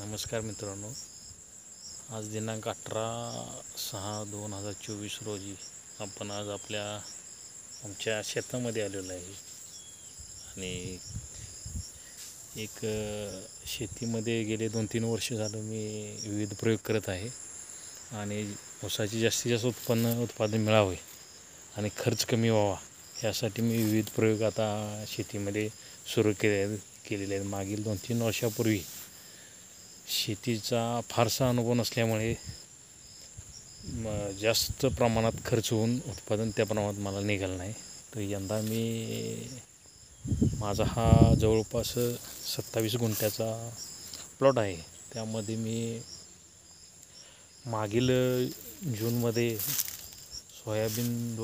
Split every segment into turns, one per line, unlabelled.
नमस्कार मित्रांनो, आज दिनांक 18/6/2024 रोजी आपण आज आमच्या शेतामध्ये आलेलो आहे. आणि शेतीमध्ये गेले 2-3 वर्ष झालं मी विविध प्रयोग करत आहे आणि ऊसाची जास्तीत जास्त उत्पादन मिळावे आणि खर्च कमी व्हावा यासाठी मी विविध प्रयोग आता शेतीमध्ये सुरू केलेले आहेत. मागील 2-3 वर्षापूर्वी शेतीचा फारसा अनुभव नसल्यामुळे जास्त प्रमाणात खर्च होऊन उत्पादन त्या प्रमाणात मला निघालं नाही. तर यंदा माझा हा जवळपास 27 गुंठ्याचा प्लॉट आहे. त्यामध्ये मी मागील जूनमध्ये सोयाबीन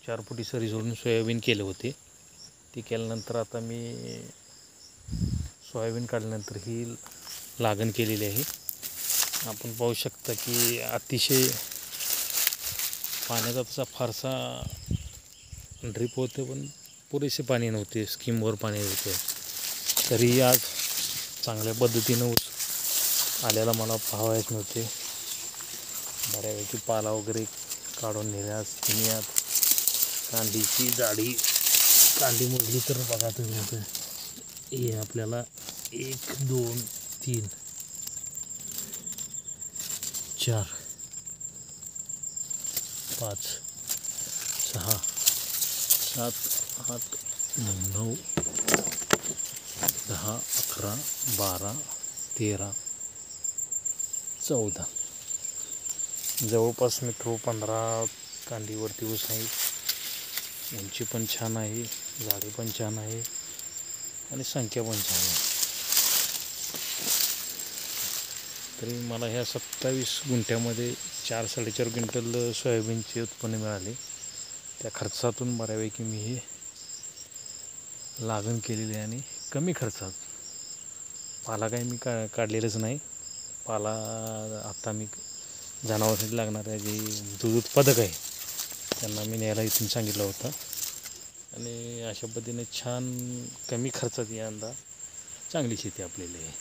4 फुटी सरी सोडून सोयाबीन केले होते. ते केल्यानंतर आता मी सोयाबीन काढल्यानंतर ही लागण केलेली आहे. आपण पाहू शकता की अतिशय पाण्याचा तसा फारसा ड्रीप होते, पण पुरेसे पाणी नव्हते, स्कीमवर पाणी होते. तरीही आज चांगल्या पद्धतीनं ऊस आल्याला मला पाहावयास मिळते. बऱ्यापैकी पाला वगैरे काढून नेल्यास यात कांडीची जाडी कांडी मोजली तर बघा तुम्ही, आता हे आपल्याला 1 2 3 4 5 6 7 8 9 10 11 12 13 14 जवळपास मित्र 15 कांडीवरती ऊस आहे. उंची पण छान आहे, जाडी पण छान आहे आणि संख्या पण छान आहे. तरी मला ह्या 27 गुंठ्यामध्ये 4-4.5 क्विंटल सोयाबीनचे उत्पन्न मिळाले. त्या खर्चातून बऱ्यापैकी मी हे लागण केलेली आहे आणि कमी खर्चात. पाला काही मी काढलेलंच नाही. पाला आता मी जनावरांसाठी लागणाऱ्या जे दूध उत्पादक आहे त्यांना मी न्यायला इथून सांगितलं होतं. आणि अशा पद्धतीने छान कमी खर्चात यंदा चांगली शेती आपलेली आहे.